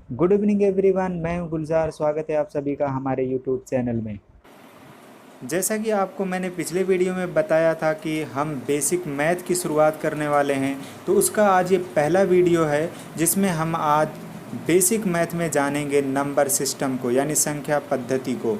Good evening everyone, मैं हूं गुलजार। स्वागत है आप सभी का हमारे यूट्यूब चैनल में। जैसा कि आपको मैंने पिछले वीडियो में बताया था कि हम बेसिक मैथ की शुरुआत करने वाले हैं, तो उसका आज ये पहला वीडियो है जिसमें हम आज बेसिक मैथ में जानेंगे नंबर सिस्टम को, यानी संख्या पद्धति को।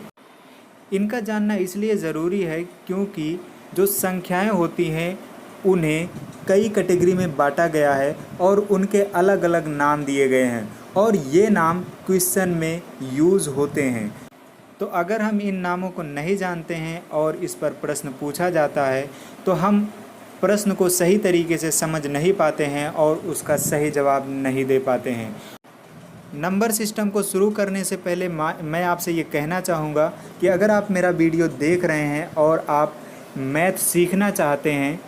इनका जानना इसलिए ज़रूरी है क्योंकि जो संख्याएं होती हैं उन्हें कई कैटेगरी में बांटा गया है और उनके अलग अलग नाम दिए गए हैं और ये नाम क्वेश्चन में यूज़ होते हैं। तो अगर हम इन नामों को नहीं जानते हैं और इस पर प्रश्न पूछा जाता है तो हम प्रश्न को सही तरीके से समझ नहीं पाते हैं और उसका सही जवाब नहीं दे पाते हैं। नंबर सिस्टम को शुरू करने से पहले मैं आपसे ये कहना चाहूँगा कि अगर आप मेरा वीडियो देख रहे हैं और आप मैथ सीखना चाहते हैं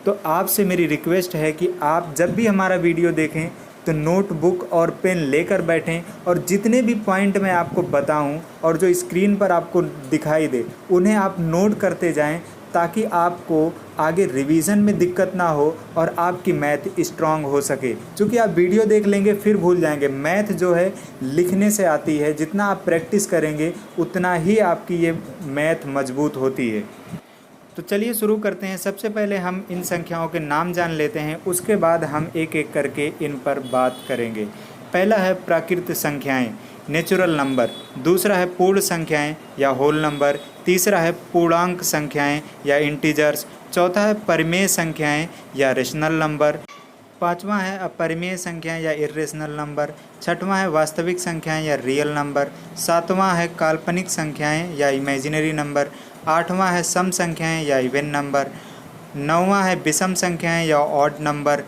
तो आपसे मेरी रिक्वेस्ट है कि आप जब भी हमारा वीडियो देखें तो नोटबुक और पेन लेकर बैठें और जितने भी पॉइंट मैं आपको बताऊं और जो स्क्रीन पर आपको दिखाई दे उन्हें आप नोट करते जाएं, ताकि आपको आगे रिवीजन में दिक्कत ना हो और आपकी मैथ स्ट्रांग हो सके। क्योंकि आप वीडियो देख लेंगे फिर भूल जाएंगे। मैथ जो है लिखने से आती है, जितना आप प्रैक्टिस करेंगे उतना ही आपकी ये मैथ मजबूत होती है। तो चलिए शुरू करते हैं। सबसे पहले हम इन संख्याओं के नाम जान लेते हैं, उसके बाद हम एक एक करके इन पर बात करेंगे। पहला है प्राकृत संख्याएं, नेचुरल नंबर। दूसरा है पूर्ण संख्याएं या होल नंबर। तीसरा है पूर्णांक संख्याएं या इंटीजर्स। चौथा है परिमेय संख्याएं या रेशनल नंबर। पाँचवा है अपरिमेय संख्याएं या इर्रेशनल नंबर। छठवां है वास्तविक संख्याएं या रियल नंबर। सातवां है काल्पनिक संख्याएं या इमेजिनरी नंबर। आठवां है सम संख्याएं या इवन नंबर। नौवां है विषम संख्याएं या ऑड नंबर।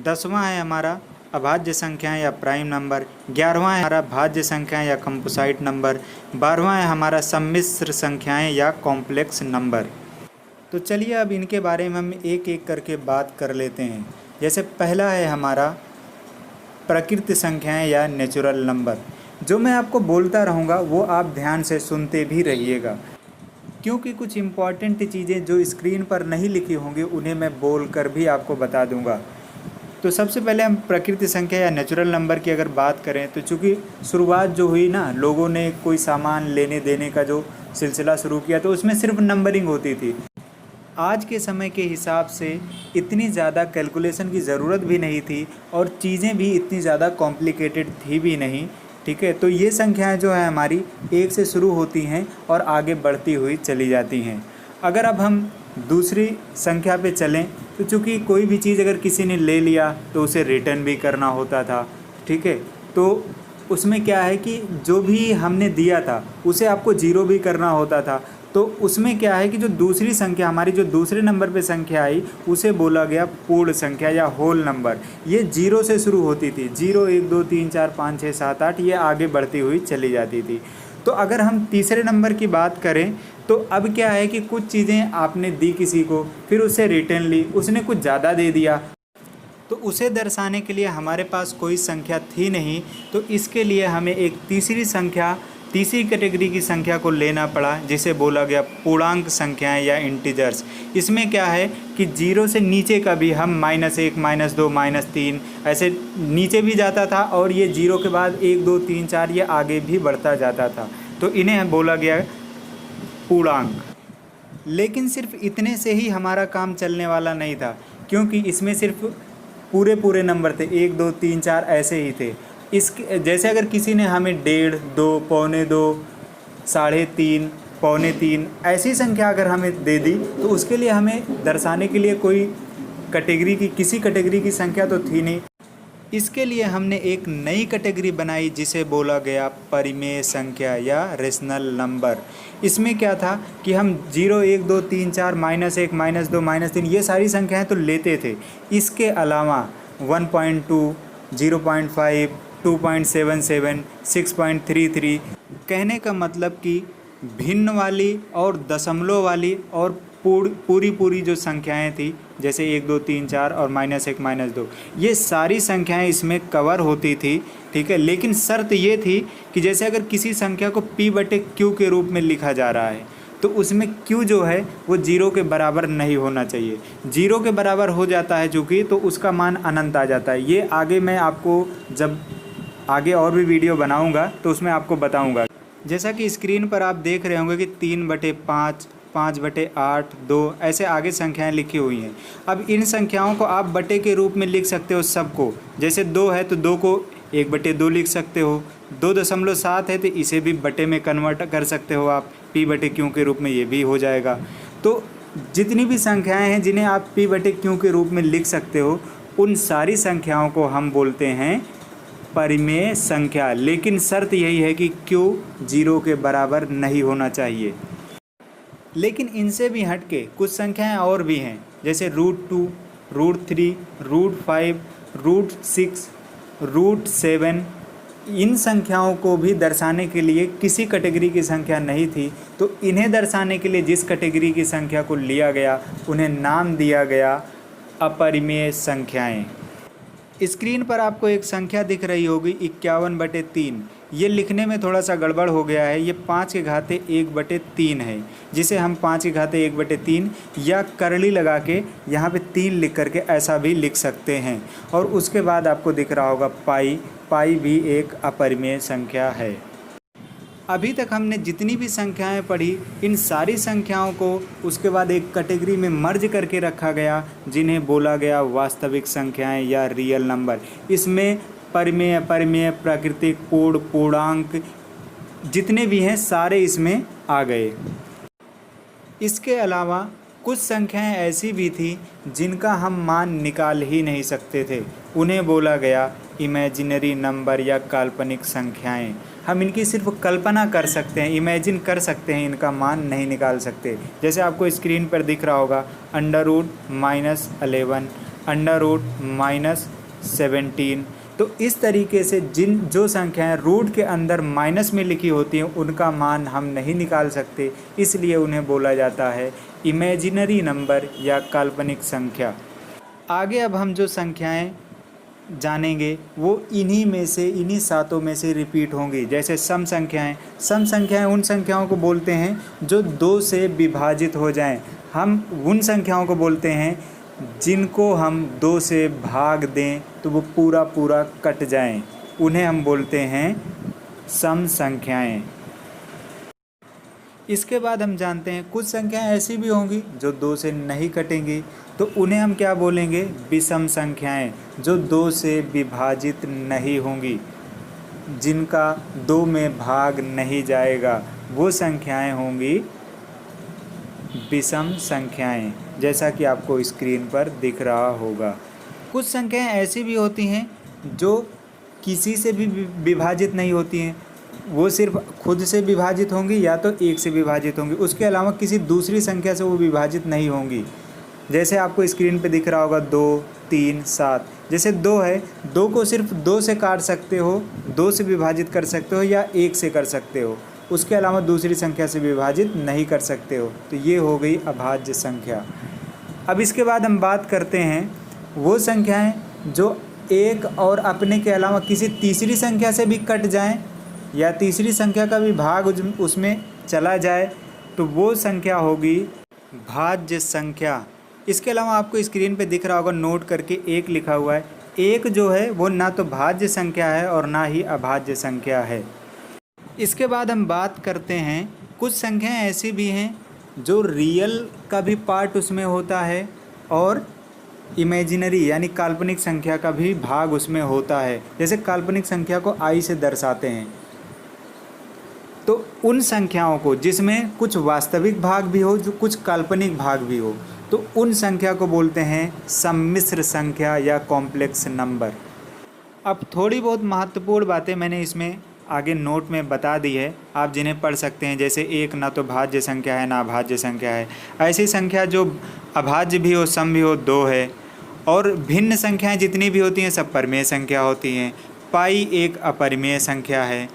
10वां है हमारा अभाज्य संख्याएं या प्राइम नंबर। 11वां है हमारा भाज्य संख्याएं या कंपोजिट नंबर। 12वां है हमारा सम्मिश्र संख्याएं या कॉम्प्लेक्स नंबर। तो चलिए अब इनके बारे में हम एक एक करके बात कर लेते हैं। जैसे पहला है हमारा प्राकृत संख्याएं या नेचुरल नंबर। जो मैं आपको बोलता रहूँगा वो आप ध्यान से सुनते भी रहिएगा, क्योंकि कुछ इम्पॉर्टेंट चीज़ें जो स्क्रीन पर नहीं लिखी होंगी उन्हें मैं बोल कर भी आपको बता दूंगा। तो सबसे पहले हम प्रकृति संख्या या नेचुरल नंबर की अगर बात करें तो चूँकि शुरुआत जो हुई ना, लोगों ने कोई सामान लेने देने का जो सिलसिला शुरू किया तो उसमें सिर्फ नंबरिंग होती थी। आज के समय के हिसाब से इतनी ज़्यादा कैलकुलेशन की ज़रूरत भी नहीं थी और चीज़ें भी इतनी ज़्यादा कॉम्प्लिकेटेड थी भी नहीं। ठीक है, तो ये संख्याएं जो है हमारी एक से शुरू होती हैं और आगे बढ़ती हुई चली जाती हैं। अगर अब हम दूसरी संख्या पे चलें तो चूँकि कोई भी चीज़ अगर किसी ने ले लिया तो उसे रिटर्न भी करना होता था। ठीक है, तो उसमें क्या है कि जो भी हमने दिया था उसे आपको जीरो भी करना होता था। तो उसमें क्या है कि जो दूसरी संख्या हमारी जो दूसरे नंबर पे संख्या आई उसे बोला गया पूर्ण संख्या या होल नंबर। ये जीरो से शुरू होती थी, 0 1 2 3 4 5 6 7 8, ये आगे बढ़ती हुई चली जाती थी। तो अगर हम तीसरे नंबर की बात करें तो अब क्या है कि कुछ चीज़ें आपने दी किसी को, फिर उससे रिटर्न ली, उसने कुछ ज़्यादा दे दिया, तो उसे दर्शाने के लिए हमारे पास कोई संख्या थी नहीं, तो इसके लिए हमें एक तीसरी कैटेगरी की संख्या को लेना पड़ा, जिसे बोला गया पूर्णांक संख्याएं या इंटीजर्स। इसमें क्या है कि 0 से नीचे का भी हम -1 -2 -3 ऐसे नीचे भी जाता था और ये 0 के बाद 1 2 3 4 ये आगे भी बढ़ता जाता था, तो इन्हें बोला गया पूर्णांक। लेकिन सिर्फ इतने से ही हमारा काम चलने वाला नहीं था, क्योंकि इसमें सिर्फ पूरे नंबर थे, 1 2 3 4 ऐसे ही थे। इसके जैसे अगर किसी ने हमें 1.5 2 पौने 2 3.5 पौने 3 ऐसी संख्या अगर हमें दे दी तो उसके लिए हमें दर्शाने के लिए कोई किसी कैटेगरी की संख्या तो थी नहीं। इसके लिए हमने एक नई कैटेगरी बनाई जिसे बोला गया परिमेय संख्या या रेशनल नंबर। इसमें क्या था कि हम 0 1 2 3 4 -1 -2 -3 ये सारी संख्याएं तो लेते थे। इसके अलावा 1.2 0.5 2.77 6.33 कहने का मतलब कि भिन्न वाली और दशमलव वाली और पूरी जो संख्याएं थी, जैसे 1 2 3 4 और -1 -2, ये सारी संख्याएं इसमें कवर होती थी। ठीक है, लेकिन शर्त ये थी कि जैसे अगर किसी संख्या को P/Q के रूप में लिखा जा रहा है तो उसमें Q जो है वो 0 के बराबर नहीं होना चाहिए। 0 के बराबर हो जाता है चूँकि, तो उसका मान अनंत आ जाता है। ये आगे मैं आपको जब आगे और भी वीडियो बनाऊंगा तो उसमें आपको बताऊंगा। जैसा कि स्क्रीन पर आप देख रहे होंगे कि 3/5, 5/8, 2 ऐसे आगे संख्याएं लिखी हुई हैं। अब इन संख्याओं को आप बटे के रूप में लिख सकते हो सबको। जैसे 2 है तो 2 को 1/2 लिख सकते हो। 2.7 है तो इसे भी बटे में कन्वर्ट कर सकते हो आप, p/q के रूप में ये भी हो जाएगा। तो जितनी भी संख्याएं हैं जिन्हें आप p/q के रूप में लिख सकते हो, उन सारी संख्याओं को हम बोलते हैं परिमेय संख्या। लेकिन शर्त यही है कि q 0 के बराबर नहीं होना चाहिए। लेकिन इनसे भी हटके कुछ संख्याएं और भी हैं, जैसे √2, √3, √5, √6, √7। इन संख्याओं को भी दर्शाने के लिए किसी कैटेगरी की संख्या नहीं थी, तो इन्हें दर्शाने के लिए जिस कैटेगरी की संख्या को लिया गया उन्हें नाम दिया गया अपरिमेय संख्याएं। स्क्रीन पर आपको एक संख्या दिख रही होगी 51/3। ये लिखने में थोड़ा सा गड़बड़ हो गया है। ये 5⁻1/3 है, जिसे हम 5⁻1/3 या करली लगा के यहाँ पे 3 लिख करके ऐसा भी लिख सकते हैं। और उसके बाद आपको दिख रहा होगा पाई। पाई भी एक अपरिमेय संख्या है। अभी तक हमने जितनी भी संख्याएं पढ़ी, इन सारी संख्याओं को उसके बाद एक कैटेगरी में मर्ज करके रखा गया, जिन्हें बोला गया वास्तविक संख्याएं या रियल नंबर। इसमें परिमेय, अपरिमेय, प्राकृतिक, पूर्ण, पूर्णांक जितने भी हैं सारे इसमें आ गए। इसके अलावा कुछ संख्याएं ऐसी भी थी जिनका हम मान निकाल ही नहीं सकते थे, उन्हें बोला गया इमेजिनरी नंबर या काल्पनिक संख्याएं। हम इनकी सिर्फ कल्पना कर सकते हैं, इमेजिन कर सकते हैं, इनका मान नहीं निकाल सकते। जैसे आपको स्क्रीन पर दिख रहा होगा √-11, √-17। तो इस तरीके से जो संख्याएं रूट के अंदर माइनस में लिखी होती हैं उनका मान हम नहीं निकाल सकते, इसलिए उन्हें बोला जाता है इमेजिनरी नंबर या काल्पनिक संख्या। आगे अब हम जो संख्याएं जानेंगे वो इन्हीं सातों में से रिपीट होंगी। जैसे सम संख्याएं। सम संख्याएं उन संख्याओं को बोलते हैं जो 2 से विभाजित हो जाएं। हम उन संख्याओं को बोलते हैं जिनको हम 2 से भाग दें तो वो पूरा कट जाएं, उन्हें हम बोलते हैं सम संख्याएं। इसके बाद हम जानते हैं कुछ संख्याएं ऐसी भी होंगी जो 2 से नहीं कटेंगी, तो उन्हें हम क्या बोलेंगे? विषम संख्याएं, जो 2 से विभाजित नहीं होंगी, जिनका 2 में भाग नहीं जाएगा, वो संख्याएं होंगी विषम संख्याएं, जैसा कि आपको स्क्रीन पर दिख रहा होगा। कुछ संख्याएं ऐसी भी होती हैं जो किसी से भी विभाजित नहीं होती हैं, वो सिर्फ खुद से विभाजित होंगी या तो 1 से विभाजित होंगी, उसके अलावा किसी दूसरी संख्या से वो विभाजित नहीं होंगी। जैसे आपको स्क्रीन पे दिख रहा होगा 2, 3, 7। जैसे 2 है, 2 को सिर्फ 2 से काट सकते हो, 2 से विभाजित कर सकते हो या 1 से कर सकते हो, उसके अलावा दूसरी संख्या से विभाजित नहीं कर सकते हो। तो ये हो गई अभाज्य संख्या। अब इसके बाद हम बात करते हैं वो संख्याएं जो एक और अपने के अलावा किसी तीसरी संख्या से भी कट जाएं या तीसरी संख्या का भी भाग उसमें चला जाए, तो वो संख्या होगी भाज्य संख्या। इसके अलावा आपको स्क्रीन पे दिख रहा होगा नोट करके 1 लिखा हुआ है। 1 जो है वो ना तो भाज्य संख्या है और ना ही अभाज्य संख्या है। इसके बाद हम बात करते हैं कुछ संख्याएं ऐसी भी हैं जो रियल का भी पार्ट उसमें होता है और इमेजिनरी यानी काल्पनिक संख्या का भी भाग उसमें होता है। जैसे काल्पनिक संख्या को i से दर्शाते हैं, तो उन संख्याओं को जिसमें कुछ वास्तविक भाग भी हो, जो कुछ काल्पनिक भाग भी हो, तो उन संख्या को बोलते हैं सम्मिश्र संख्या या कॉम्प्लेक्स नंबर। अब थोड़ी बहुत महत्वपूर्ण बातें मैंने इसमें आगे नोट में बता दी है, आप जिन्हें पढ़ सकते हैं। जैसे 1 ना तो भाज्य संख्या है ना अभाज्य संख्या है। ऐसी संख्या जो अभाज्य भी हो, सम भी हो, 2 है। और भिन्न संख्याएं जितनी भी होती हैं सब परिमेय संख्या होती हैं। पाई एक अपरिमेय संख्या है।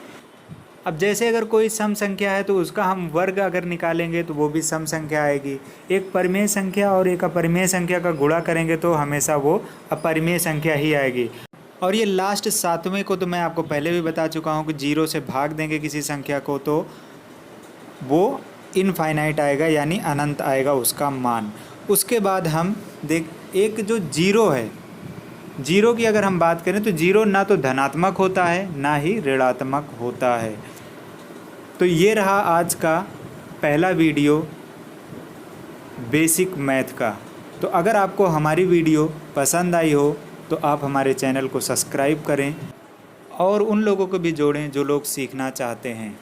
अब जैसे अगर कोई सम संख्या है तो उसका हम वर्ग अगर निकालेंगे तो वो भी सम संख्या आएगी। एक परिमेय संख्या और एक अपरिमेय संख्या का गुणा करेंगे तो हमेशा वो अपरिमेय संख्या ही आएगी। और ये लास्ट 7वें को तो मैं आपको पहले भी बता चुका हूँ कि 0 से भाग देंगे किसी संख्या को तो वो इनफाइनाइट आएगा, यानी अनंत आएगा उसका मान। उसके बाद हम एक जो 0 है, जीरो की अगर हम बात करें तो जीरो ना तो धनात्मक होता है ना ही ऋणात्मक होता है। तो ये रहा आज का पहला वीडियो बेसिक मैथ का। तो अगर आपको हमारी वीडियो पसंद आई हो तो आप हमारे चैनल को सब्सक्राइब करें और उन लोगों को भी जोड़ें जो लोग सीखना चाहते हैं।